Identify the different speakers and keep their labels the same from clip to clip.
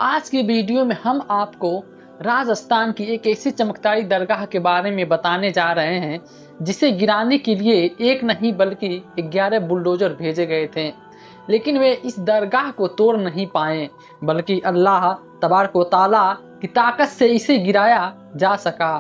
Speaker 1: आज की वीडियो में हम आपको राजस्थान की एक ऐसी चमत्कारी दरगाह के बारे में बताने जा रहे हैं जिसे गिराने के लिए एक नहीं बल्कि 11 बुलडोजर भेजे गए थे, लेकिन वे इस दरगाह को तोड़ नहीं पाए, बल्कि अल्लाह तबारक व तआला की ताकत से इसे गिराया जा सका।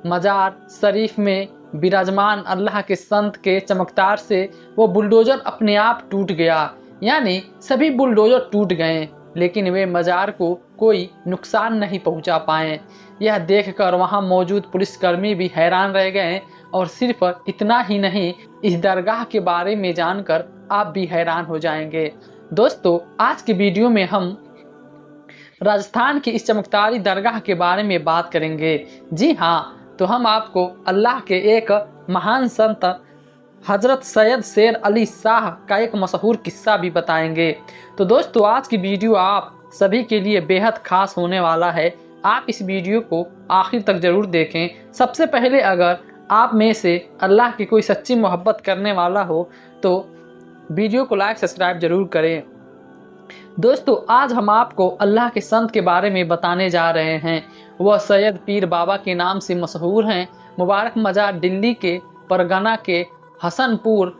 Speaker 1: मजार शरीफ में विराजमान अल्लाह के संत के चमत्कार से वो बुलडोजर अपने आप टूट गया, यानी सभी बुलडोजर टूट गए, लेकिन वे मजार को कोई नुकसान नहीं पहुंचा पाए। यह देखकर वहां मौजूद पुलिसकर्मी भी हैरान रह गए और सिर्फ इतना ही नहीं, इस दरगाह के बारे में जानकर आप भी हैरान हो जाएंगे। दोस्तों, आज की वीडियो में हम राजस्थान की इस चमत्कारी दरगाह के बारे में बात करेंगे। जी हाँ, तो हम आपको अल्लाह के एक महान संत हज़रत सैयद शेर अली शाह का एक मशहूर किस्सा भी बताएंगे। तो दोस्तों, आज की वीडियो आप सभी के लिए बेहद खास होने वाला है। आप इस वीडियो को आखिर तक ज़रूर देखें। सबसे पहले, अगर आप में से अल्लाह की कोई सच्ची मोहब्बत करने वाला हो तो वीडियो को लाइक सब्सक्राइब जरूर करें। दोस्तों, आज हम आपको अल्लाह के संत के बारे में बताने जा रहे हैं। वह सैयद पीर बाबा के नाम से मशहूर हैं। मुबारक मजार दिल्ली के परगना के हसनपुर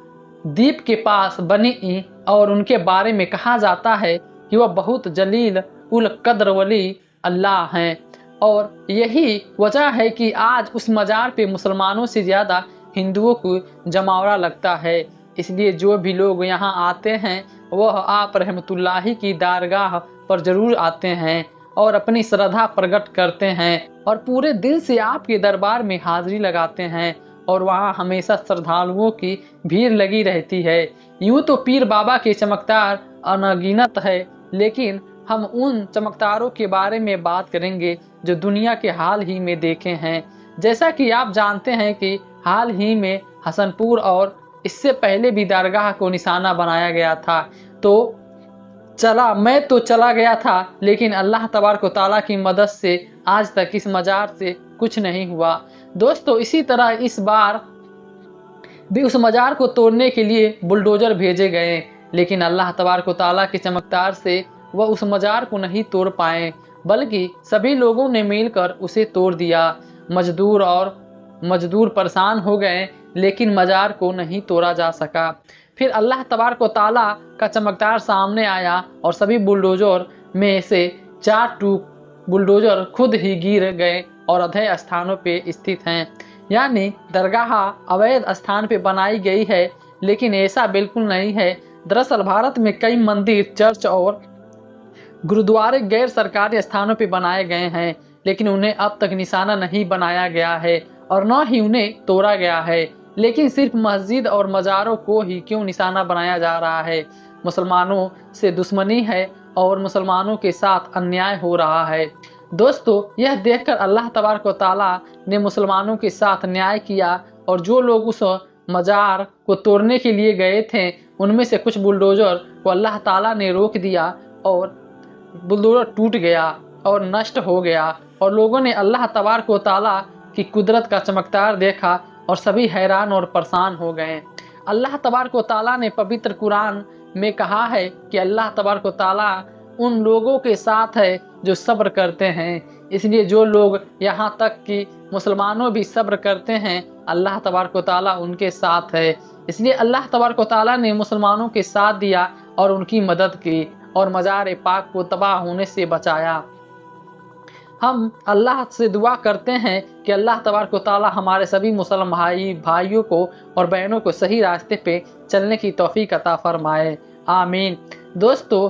Speaker 1: द्वीप के पास बनी और उनके बारे में कहा जाता है कि वह बहुत जलील उल कद्र वली अल्लाह हैं, और यही वजह है कि आज उस मजार पे मुसलमानों से ज़्यादा हिंदुओं को जमावड़ा लगता है। इसलिए जो भी लोग यहाँ आते हैं वह आप रहमतुल्लाही की दरगाह पर ज़रूर आते हैं और अपनी श्रद्धा प्रकट करते हैं और पूरे दिल से आपके दरबार में हाजिरी लगाते हैं, और वहाँ हमेशा श्रद्धालुओं की भीड़ लगी रहती है। यूँ तो पीर बाबा के चमत्कार अनगिनत है, लेकिन हम उन चमत्कारों के बारे में बात करेंगे जो दुनिया के हाल ही में देखे हैं। जैसा कि आप जानते हैं कि हाल ही में हसनपुर और इससे पहले भी दरगाह को निशाना बनाया गया था। मैं तो चला गया था, लेकिन अल्लाह तबारक व तआला की मदद से आज तक इस मजार से कुछ नहीं हुआ। दोस्तों, इसी तरह इस बार भी उस मजार को तोड़ने के लिए बुलडोजर भेजे गए, लेकिन अल्लाह तबारक व तआला के चमत्कार से वह उस मजार को नहीं तोड़ पाए, बल्कि सभी लोगों ने मिलकर उसे तोड़ दिया। मजदूर परेशान हो गए, लेकिन मजार को नहीं तोड़ा जा सका। फिर अल्लाह तबारक व तआला का चमत्कार सामने आया और सभी बुलडोजर में से 4 बुलडोजर खुद ही गिर गए और अधेय स्थानों पे स्थित हैं। यानी दरगाह अवैध स्थान पे बनाई गई है, लेकिन ऐसा बिल्कुल नहीं है। दरअसल भारत में कई मंदिर, चर्च और गुरुद्वारे गैर सरकारी स्थानों पे बनाए गए हैं, लेकिन उन्हें अब तक निशाना नहीं बनाया गया है और न ही उन्हें तोड़ा गया है। लेकिन सिर्फ मस्जिद और मज़ारों को ही क्यों निशाना बनाया जा रहा है? मुसलमानों से दुश्मनी है और मुसलमानों के साथ अन्याय हो रहा है। दोस्तों, यह देखकर अल्लाह तबारक व तआला ने मुसलमानों के साथ न्याय किया, और जो लोग उस मजार को तोड़ने के लिए गए थे उनमें से कुछ बुलडोजर को अल्लाह ताला ने रोक दिया और बुलडोजर टूट गया और नष्ट हो गया, और लोगों ने अल्लाह तबारक व तआला की कुदरत का चमत्कार देखा और सभी हैरान और परेशान हो गए। अल्लाह तबारक व तआला ने पवित्र कुरान में कहा है कि अल्लाह तबारक व तआला उन लोगों के साथ है जो सब्र करते हैं। इसलिए जो लोग यहाँ तक कि मुसलमानों भी सब्र करते हैं, अल्लाह तबारक व तआला उनके साथ है। इसलिए अल्लाह तबारक व तआला ने मुसलमानों के साथ दिया और उनकी मदद की और मजार पाक को तबाह होने से बचाया। हम अल्लाह से दुआ करते हैं कि अल्लाह तबारक व तआला हमारे सभी मुसलमान भाइयों को और बहनों को सही रास्ते पे चलने की तौफीक अता फरमाए। आमीन। दोस्तों,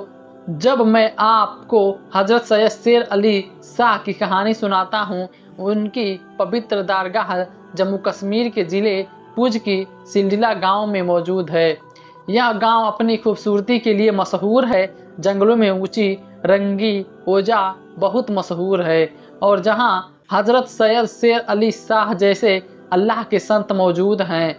Speaker 1: जब मैं आपको हज़रत सैयद शेर अली शाह की कहानी सुनाता हूँ, उनकी पवित्र दरगाह जम्मू कश्मीर के ज़िले पुंछ की सिलडिला गांव में मौजूद है। यह गांव अपनी खूबसूरती के लिए मशहूर है। जंगलों में ऊंची रंगी ओजा बहुत मशहूर है, और जहां हज़रत सैयद शेर अली शाह जैसे अल्लाह के संत मौजूद हैं,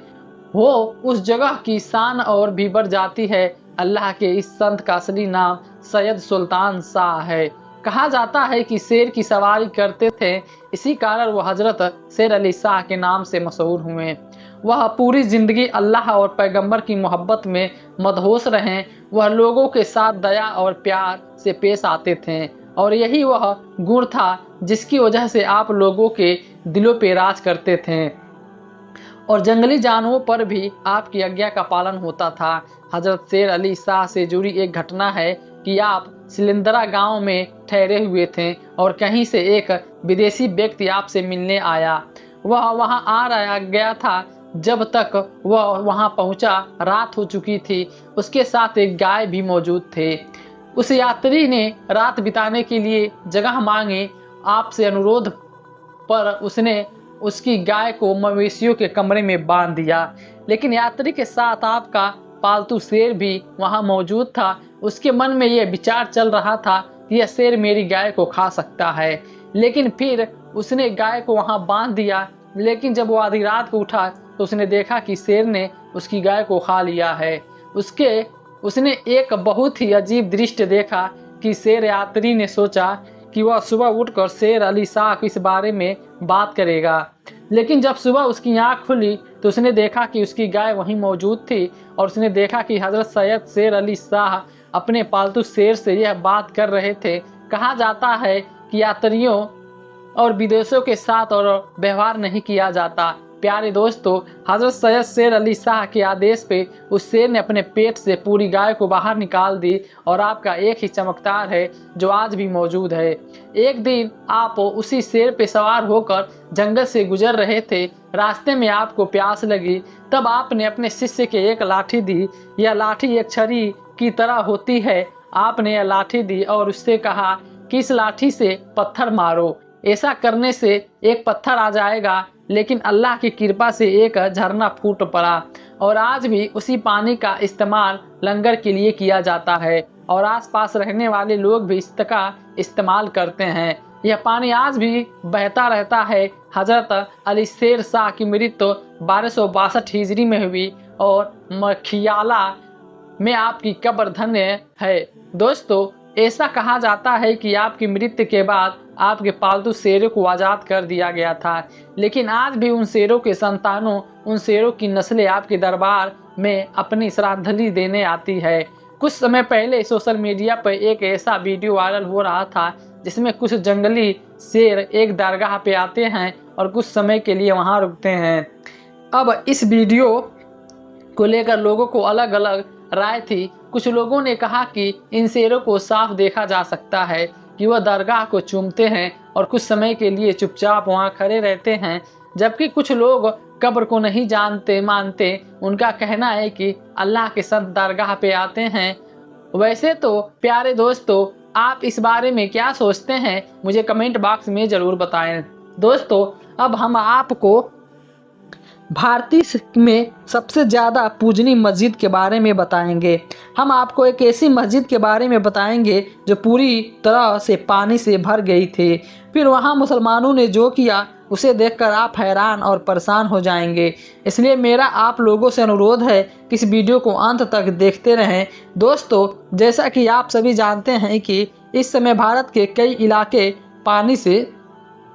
Speaker 1: वो उस जगह की शान और भी बढ़ जाती है। अल्लाह के इस संत का असली नाम सैयद सुल्तान शाह है। कहा जाता है कि शेर की सवारी करते थे, इसी कारण वो हज़रत शेर अली शाह के नाम से मशहूर हुए। वह पूरी ज़िंदगी अल्लाह और पैगंबर की मोहब्बत में मदहोश रहें। वह लोगों के साथ दया और प्यार से पेश आते थे और यही वह गुण था जिसकी वजह से आप लोगों के दिलों पे राज करते थे और जंगली जानवरों पर भी आपकी आज्ञा का पालन होता था। हजरत शेर अली शाह से जुड़ी एक घटना है कि आप सिलिंदरा गांव में ठहरे हुए थे और कहीं से एक विदेशी व्यक्ति आपसे मिलने आया। वह वहां आ रहा गया था। जब तक वह वहां पहुंचा रात हो चुकी थी। उसके साथ एक गाय भी मौजूद थे। उस यात्री ने रात बिताने के लिए जगह मांगी। आपसे अनुरोध पर उसने उसकी गाय को मवेशियों के कमरे में बांध दिया। लेकिन यात्री के साथ आपका पालतू शेर भी वहां मौजूद था। उसके मन में यह विचार चल रहा था कि यह शेर मेरी गाय को खा सकता है। लेकिन फिर उसने गाय को वहां बांध दिया। लेकिन जब वो आधी रात को उठा तो उसने देखा कि शेर ने उसकी गाय को खा लिया है। उसने एक बहुत ही अजीब दृश्य देखा कि शेर यात्री ने सोचा कि वह सुबह उठकर शेर अली शाह को इस बारे में बात करेगा। लेकिन जब सुबह उसकी आँख खुली तो उसने देखा कि उसकी गाय वहीं मौजूद थी और उसने देखा कि हजरत सैयद शेर अली शाह अपने पालतू शेर से यह बात कर रहे थे। कहा जाता है कि यात्रियों और विदेशों के साथ और व्यवहार नहीं किया जाता। प्यारे दोस्तों, हजरत सैयद शेर अली शाह के आदेश पे उस शेर ने अपने पेट से पूरी गाय को बाहर निकाल दी और आपका एक ही चमत्कार है जो आज भी मौजूद है। एक दिन आप उसी शेर पे सवार होकर जंगल से गुजर रहे थे। रास्ते में आपको प्यास लगी। तब आपने अपने शिष्य के एक लाठी दी। यह लाठी एक छड़ी की तरह होती है। आपने यह लाठी दी और उससे कहा कि इस लाठी से पत्थर मारो। ऐसा करने से एक पत्थर आ जाएगा। लेकिन अल्लाह की कृपा से एक झरना फूट पड़ा और आज भी उसी पानी का इस्तेमाल लंगर के लिए किया जाता है और आसपास रहने वाले लोग भी इसका इस्तेमाल करते हैं। यह पानी आज भी बहता रहता है। हजरत अली शेर शाह की मृत्यु 1262 हिजरी में हुई और मखियाला में आपकी कब्र धन्य है। दोस्तों, ऐसा कहा जाता है कि आपकी मृत्यु के बाद आपके पालतू शेरों को आज़ाद कर दिया गया था। लेकिन आज भी उन शेरों के संतानों, उन शेरों की नस्लें आपके दरबार में अपनी श्रद्धांजलि देने आती है। कुछ समय पहले सोशल मीडिया पर एक ऐसा वीडियो वायरल हो रहा था जिसमें कुछ जंगली शेर एक दरगाह पे आते हैं और कुछ समय के लिए वहां रुकते हैं। अब इस वीडियो को लेकर लोगों को अलग अलग राय थी। कुछ लोगों ने कहा कि इन शेरों को साफ देखा जा सकता है कि वह दरगाह को चूमते हैं और कुछ समय के लिए चुपचाप वहां खड़े रहते हैं। जबकि कुछ लोग कब्र को नहीं जानते मानते। उनका कहना है कि अल्लाह के संत दरगाह पे आते हैं। वैसे तो प्यारे दोस्तों, आप इस बारे में क्या सोचते हैं मुझे कमेंट बॉक्स में ज़रूर बताएं। दोस्तों, अब हम आपको भारतीय में सबसे ज़्यादा पूजनीय मस्जिद के बारे में बताएंगे। हम आपको एक ऐसी मस्जिद के बारे में बताएंगे जो पूरी तरह से पानी से भर गई थी। फिर वहां मुसलमानों ने जो किया उसे देखकर आप हैरान और परेशान हो जाएंगे। इसलिए मेरा आप लोगों से अनुरोध है कि इस वीडियो को अंत तक देखते रहें। दोस्तों, जैसा कि आप सभी जानते हैं कि इस समय भारत के कई इलाके पानी से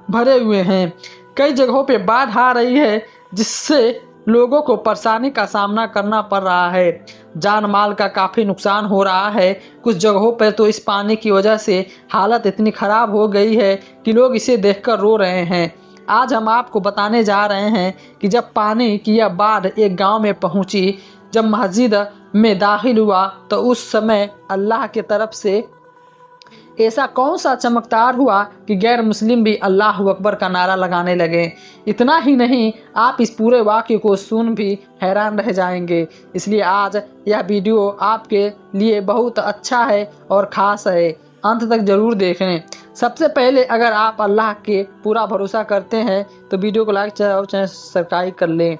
Speaker 1: भरे हुए हैं। कई जगहों पर बाढ़ आ रही है जिससे लोगों को परेशानी का सामना करना पड़ रहा है। जान माल का काफ़ी नुकसान हो रहा है। कुछ जगहों पर तो इस पानी की वजह से हालत इतनी ख़राब हो गई है कि लोग इसे देखकर रो रहे हैं। आज हम आपको बताने जा रहे हैं कि जब पानी की यह बाढ़ एक गांव में पहुंची, जब मस्जिद में दाखिल हुआ तो उस समय अल्लाह की तरफ से ऐसा कौन सा चमत्कार हुआ कि गैर मुस्लिम भी अल्लाह अकबर का नारा लगाने लगे। इतना ही नहीं, आप इस पूरे वाक़ये को सुन भी हैरान रह जाएंगे। इसलिए आज यह वीडियो आपके लिए बहुत अच्छा है और ख़ास है। अंत तक ज़रूर देखें। सबसे पहले अगर आप अल्लाह के पूरा भरोसा करते हैं तो वीडियो को लाइक और चैनल सब्सक्राइब कर लें।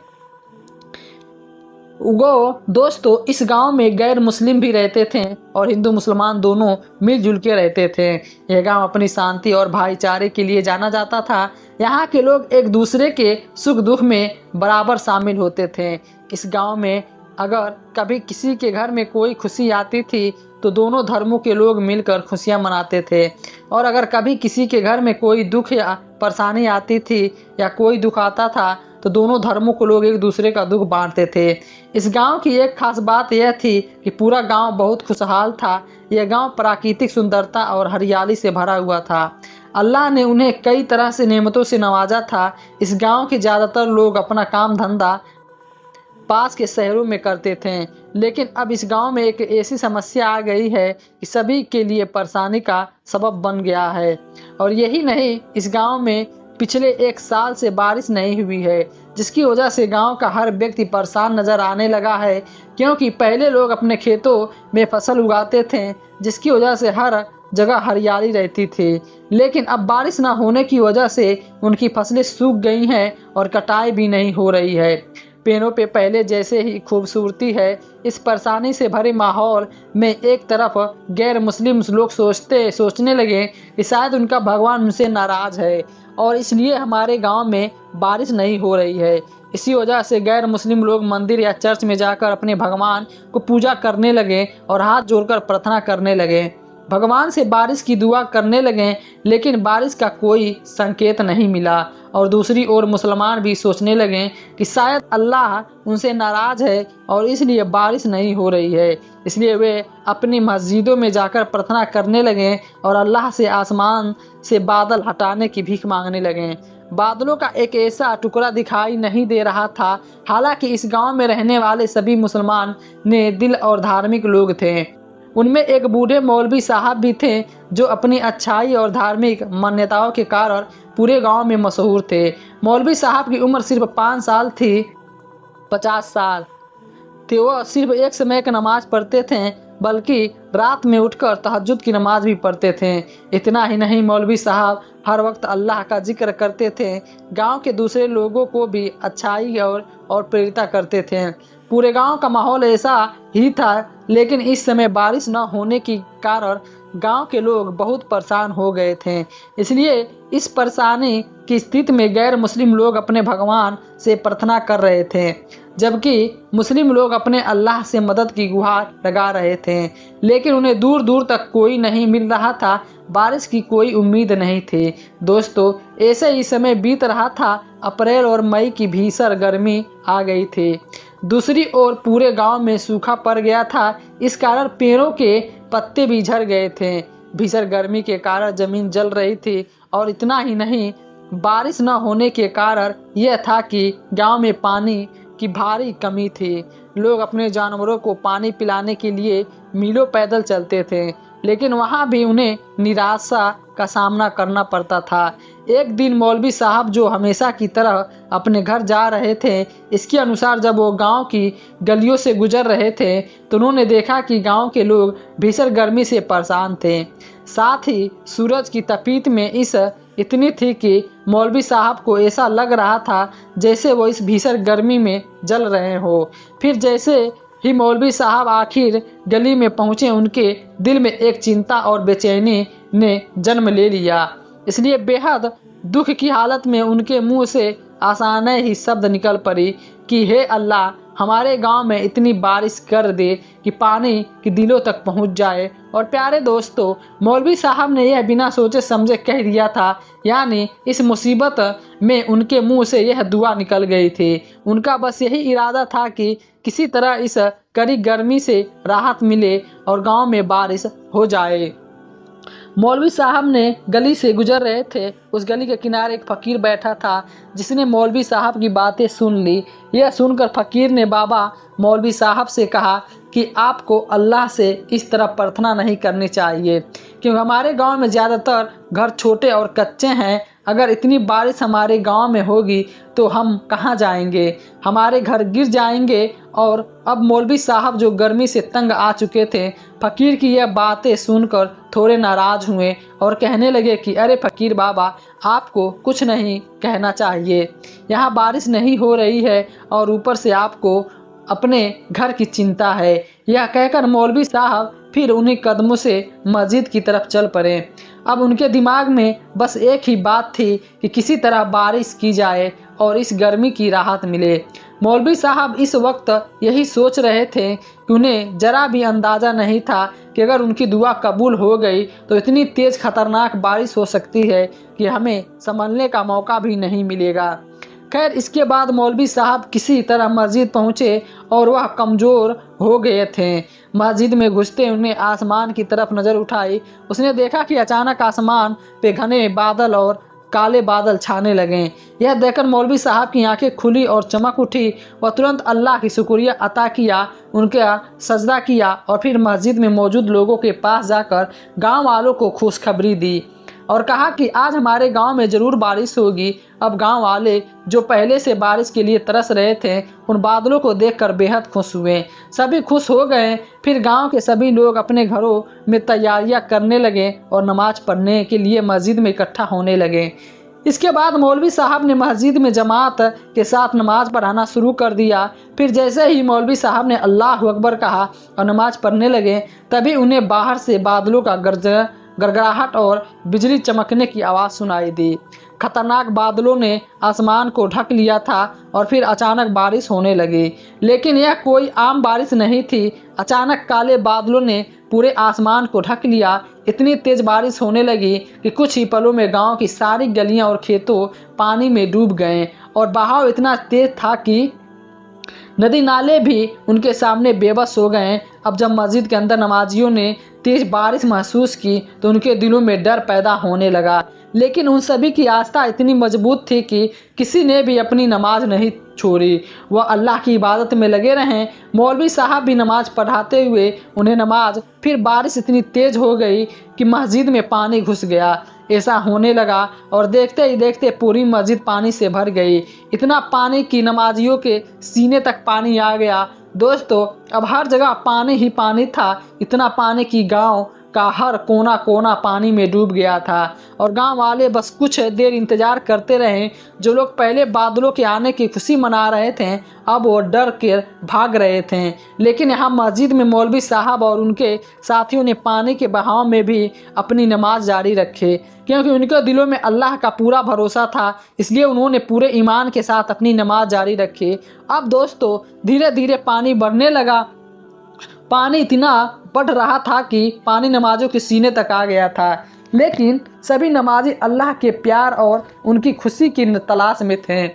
Speaker 1: दोस्तों, इस गांव में गैर मुस्लिम भी रहते थे और हिंदू मुसलमान दोनों मिलजुल के रहते थे। यह गांव अपनी शांति और भाईचारे के लिए जाना जाता था। यहाँ के लोग एक दूसरे के सुख दुख में बराबर शामिल होते थे। इस गांव में अगर कभी किसी के घर में कोई खुशी आती थी तो दोनों धर्मों के लोग मिलकर खुशियाँ मनाते थे। और अगर कभी किसी के घर में कोई दुख या परेशानी आती थी या कोई दुख आता था तो दोनों धर्मों को लोग एक दूसरे का दुख बांटते थे। इस गांव की एक खास बात यह थी कि पूरा गांव बहुत खुशहाल था। यह गांव प्राकृतिक सुंदरता और हरियाली से भरा हुआ था। अल्लाह ने उन्हें कई तरह से नेमतों से नवाजा था। इस गांव के ज़्यादातर लोग अपना काम धंधा पास के शहरों में करते थे, लेकिन अब इस गांव में एक ऐसी समस्या आ गई है कि सभी के लिए परेशानी का सबब बन गया है। और यही नहीं, इस गांव में पिछले 1 साल से बारिश नहीं हुई है, जिसकी वजह से गांव का हर व्यक्ति परेशान नज़र आने लगा है। क्योंकि पहले लोग अपने खेतों में फसल उगाते थे, जिसकी वजह से हर जगह हरियाली रहती थी, लेकिन अब बारिश न होने की वजह से उनकी फसलें सूख गई हैं और कटाई भी नहीं हो रही है। पेड़ों पे पहले जैसे ही खूबसूरती है। इस परेशानी से भरे माहौल में एक तरफ गैर मुस्लिम लोग सोचने लगे कि शायद उनका भगवान उनसे नाराज़ है और इसलिए हमारे गांव में बारिश नहीं हो रही है। इसी वजह से गैर मुस्लिम लोग मंदिर या चर्च में जाकर अपने भगवान को पूजा करने लगे और हाथ जोड़कर प्रार्थना करने लगे, भगवान से बारिश की दुआ करने लगे, लेकिन बारिश का कोई संकेत नहीं मिला। और दूसरी ओर मुसलमान भी सोचने लगे कि शायद अल्लाह उनसे नाराज़ है और इसलिए बारिश नहीं हो रही है। इसलिए वे अपनी मस्जिदों में जाकर प्रार्थना करने लगे और अल्लाह से आसमान से बादल हटाने की भीख मांगने लगे। बादलों का एक ऐसा टुकड़ा दिखाई नहीं दे रहा था। हालांकि इस गांव में रहने वाले सभी मुसलमान ने दिल और धार्मिक लोग थे। उनमें एक बूढ़े मौलवी साहब भी थे जो अपनी अच्छाई और धार्मिक मान्यताओं के कारण पूरे गांव में मशहूर थे। मौलवी साहब की उम्र सिर्फ 5 साल थी। 50 साल थे। वह सिर्फ एक समय की नमाज पढ़ते थे, बल्कि रात में उठकर तहज्जुद की नमाज भी पढ़ते थे। इतना ही नहीं, मौलवी साहब हर वक्त अल्लाह का जिक्र करते थे। गांव के दूसरे लोगों को भी अच्छाई और प्रेरित करते थे। पूरे गांव का माहौल ऐसा ही था, लेकिन इस समय बारिश न होने के कारण गांव के लोग बहुत परेशान हो गए थे। इसलिए इस परेशानी की स्थिति में गैर मुस्लिम लोग अपने भगवान से प्रार्थना कर रहे थे, जबकि मुस्लिम लोग अपने अल्लाह से मदद की गुहार लगा रहे थे, लेकिन उन्हें दूर दूर तक कोई नहीं मिल रहा था। बारिश की कोई उम्मीद नहीं थी। दोस्तों, ऐसे ही समय बीत रहा था। अप्रैल और मई की भीषण गर्मी आ गई थी। दूसरी ओर पूरे गांव में सूखा पड़ गया था। इस कारण पेड़ों के पत्ते भी झड़ गए थे। भीषण गर्मी के कारण जमीन जल रही थी और इतना ही नहीं, बारिश न होने के कारण यह था कि गांव में पानी की भारी कमी थी। लोग अपने जानवरों को पानी पिलाने के लिए मीलों पैदल चलते थे, लेकिन वहां भी उन्हें निराशा का सामना करना पड़ता था। एक दिन मौलवी साहब जो हमेशा की तरह अपने घर जा रहे थे, इसके अनुसार जब वो गांव की गलियों से गुजर रहे थे तो उन्होंने देखा कि गांव के लोग भीषण गर्मी से परेशान थे। साथ ही सूरज की तपीत में इतनी थी कि मौलवी साहब को ऐसा लग रहा था जैसे वो इस भीषण गर्मी में जल रहे हो। फिर जैसे ही मौलवी साहब आखिर गली में पहुंचे, उनके दिल में एक चिंता और बेचैनी ने जन्म ले लिया। इसलिए बेहद दुख की हालत में उनके मुंह से आसान ही शब्द निकल पड़ी कि हे अल्लाह, हमारे गांव में इतनी बारिश कर दे कि पानी की दिलों तक पहुंच जाए। और प्यारे दोस्तों, मौलवी साहब ने यह बिना सोचे समझे कह दिया था, यानी इस मुसीबत में उनके मुंह से यह दुआ निकल गई थी। उनका बस यही इरादा था कि किसी तरह इस कड़ी गर्मी से राहत मिले और गांव में बारिश हो जाए। मौलवी साहब ने गली से गुजर रहे थे। उस गली के किनारे एक फ़कीर बैठा था, जिसने मौलवी साहब की बातें सुन ली। यह सुनकर फ़कीर ने बाबा मौलवी साहब से कहा कि आपको अल्लाह से इस तरह प्रार्थना नहीं करनी चाहिए, क्योंकि हमारे गांव में ज़्यादातर घर छोटे और कच्चे हैं। अगर इतनी बारिश हमारे गांव में होगी तो हम कहाँ जाएंगे, हमारे घर गिर जाएंगे। और अब मौलवी साहब जो गर्मी से तंग आ चुके थे, फ़कीर की यह बातें सुनकर थोड़े नाराज़ हुए और कहने लगे कि अरे फ़कीर बाबा, आपको कुछ नहीं कहना चाहिए। यहाँ बारिश नहीं हो रही है और ऊपर से आपको अपने घर की चिंता है। यह कहकर मौलवी साहब फिर उन्हीं कदमों से मस्जिद की तरफ चल पड़े। अब उनके दिमाग में बस एक ही बात थी कि किसी तरह बारिश की जाए और इस गर्मी की राहत मिले। मौलवी साहब इस वक्त यही सोच रहे थे कि उन्हें जरा भी अंदाज़ा नहीं था कि अगर उनकी दुआ कबूल हो गई तो इतनी तेज़ खतरनाक बारिश हो सकती है कि हमें संभलने का मौका भी नहीं मिलेगा। खैर इसके बाद मौलवी साहब किसी तरह मस्जिद पहुँचे और वह कमज़ोर हो गए थे। मस्जिद में घुसते उन्हें आसमान की तरफ नज़र उठाई। उसने देखा कि अचानक आसमान पे घने बादल और काले बादल छाने लगे। यह देखकर मौलवी साहब की आंखें खुली और चमक उठी। वह तुरंत अल्लाह की शुक्रिया अता किया, उनका सजदा किया और फिर मस्जिद में मौजूद लोगों के पास जाकर गांव वालों को खुशखबरी दी और कहा कि आज हमारे गांव में ज़रूर बारिश होगी। अब गांव वाले जो पहले से बारिश के लिए तरस रहे थे, उन बादलों को देखकर बेहद खुश हुए। सभी खुश हो गए। फिर गांव के सभी लोग अपने घरों में तैयारियां करने लगे और नमाज पढ़ने के लिए मस्जिद में इकट्ठा होने लगे। इसके बाद मौलवी साहब ने मस्जिद में जमात के साथ नमाज पढ़ाना शुरू कर दिया। फिर जैसे ही मौलवी साहब ने अल्लाह अकबर कहा और नमाज पढ़ने लगे, तभी उन्हें बाहर से बादलों का गड़गड़ाहट और बिजली चमकने की आवाज़ सुनाई दी। खतरनाक बादलों ने आसमान को ढक लिया था और फिर अचानक बारिश होने लगी। लेकिन यह कोई आम बारिश नहीं थी। अचानक काले बादलों ने पूरे आसमान को ढक लिया। इतनी तेज बारिश होने लगी कि कुछ ही पलों में गांव की सारी गलियां और खेतों पानी में डूब गए और बहाव इतना तेज था कि नदी नाले भी उनके सामने बेबस हो गए। अब जब मस्जिद के अंदर नमाजियों ने तेज बारिश महसूस की तो उनके दिलों में डर पैदा होने लगा। लेकिन उन सभी की आस्था इतनी मजबूत थी कि किसी ने भी अपनी नमाज नहीं छोड़ी। वह अल्लाह की इबादत में लगे रहें। मौलवी साहब भी नमाज पढ़ाते हुए उन्हें नमाज। फिर बारिश इतनी तेज़ हो गई कि मस्जिद में पानी घुस गया। ऐसा होने लगा और देखते ही देखते पूरी मस्जिद पानी से भर गई। इतना पानी कि नमाजियों के सीने तक पानी आ गया। दोस्तों, अब हर जगह पानी ही पानी था। इतना पानी कि गांव का हर कोना कोना पानी में डूब गया था और गांव वाले बस कुछ देर इंतज़ार करते रहे। जो लोग पहले बादलों के आने की खुशी मना रहे थे, अब वो डर के भाग रहे थे। लेकिन यहाँ मस्जिद में मौलवी साहब और उनके साथियों ने पानी के बहाव में भी अपनी नमाज जारी रखे, क्योंकि उनके दिलों में अल्लाह का पूरा भरोसा था। इसलिए उन्होंने पूरे ईमान के साथ अपनी नमाज जारी रखी। अब दोस्तों, धीरे धीरे पानी बढ़ने लगा। पानी इतना बढ़ रहा था कि पानी नमाजों के सीने तक आ गया था। लेकिन सभी नमाजी अल्लाह के प्यार और उनकी खुशी की तलाश में थे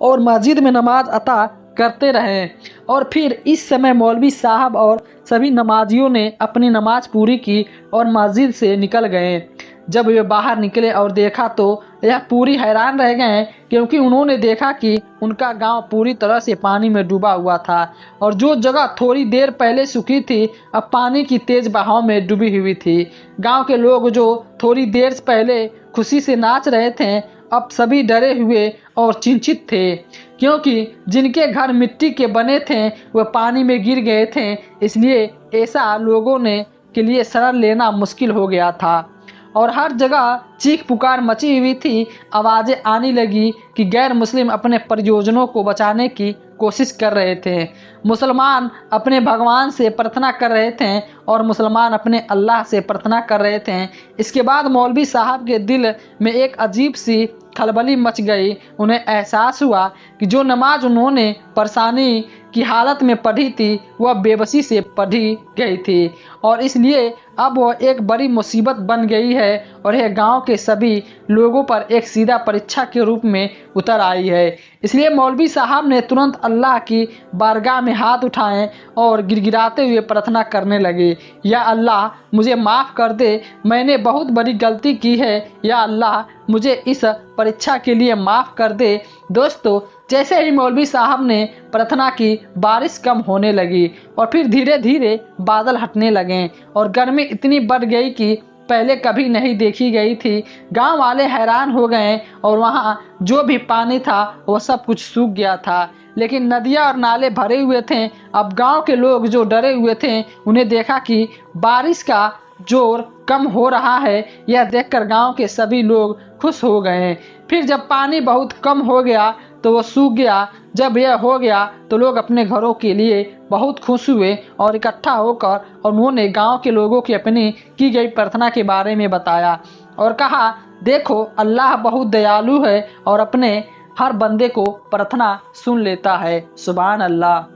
Speaker 1: और मस्जिद में नमाज अता करते रहे। और फिर इस समय मौलवी साहब और सभी नमाजियों ने अपनी नमाज पूरी की और मस्जिद से निकल गए। जब वे बाहर निकले और देखा तो यह पूरी हैरान रह गए, क्योंकि उन्होंने देखा कि उनका गांव पूरी तरह से पानी में डूबा हुआ था और जो जगह थोड़ी देर पहले सूखी थी अब पानी की तेज बहाव में डूबी हुई थी। गांव के लोग जो थोड़ी देर पहले खुशी से नाच रहे थे, अब सभी डरे हुए और चिंतित थे, क्योंकि जिनके घर मिट्टी के बने थे वह पानी में गिर गए थे। इसलिए ऐसा लोगों ने के लिए शरण लेना मुश्किल हो गया था और हर जगह चीख पुकार मची हुई थी। आवाज़ें आने लगी कि गैर मुस्लिम अपने परिजनों को बचाने की कोशिश कर रहे थे। मुसलमान अपने भगवान से प्रार्थना कर रहे थे और मुसलमान अपने अल्लाह से प्रार्थना कर रहे थे। इसके बाद मौलवी साहब के दिल में एक अजीब सी खलबली मच गई। उन्हें एहसास हुआ कि जो नमाज उन्होंने परेशानी की हालत में पढ़ी थी वह बेबसी से पढ़ी गई थी और इसलिए अब वह एक बड़ी मुसीबत बन गई है और यह गांव के सभी लोगों पर एक सीधा परीक्षा के रूप में उतर आई है। इसलिए मौलवी साहब ने तुरंत अल्लाह की बारगाह में हाथ उठाए और गिड़गिड़ाते हुए प्रार्थना करने लगे, या अल्लाह मुझे माफ़ कर दे, मैंने बहुत बड़ी गलती की है। या अल्लाह मुझे इस परीक्षा के लिए माफ़ कर दे। दोस्तों, जैसे ही मौलवी साहब ने प्रार्थना की, बारिश कम होने लगी और फिर धीरे धीरे बादल हटने लगे और गर्मी इतनी बढ़ गई कि पहले कभी नहीं देखी गई थी। गांव वाले हैरान हो गए और वहाँ जो भी पानी था वह सब कुछ सूख गया था, लेकिन नदियाँ और नाले भरे हुए थे। अब गांव के लोग जो डरे हुए थे उन्हें देखा कि बारिश का जोर कम हो रहा है। यह देखकर गांव के सभी लोग खुश हो गए। फिर जब पानी बहुत कम हो गया तो वो सूख गया। जब यह हो गया तो लोग अपने घरों के लिए बहुत खुश हुए और इकट्ठा होकर उन्होंने गांव के लोगों की अपनी की गई प्रार्थना के बारे में बताया और कहा, देखो अल्लाह बहुत दयालु है और अपने हर बंदे को प्रार्थना सुन लेता है। सुभान अल्लाह।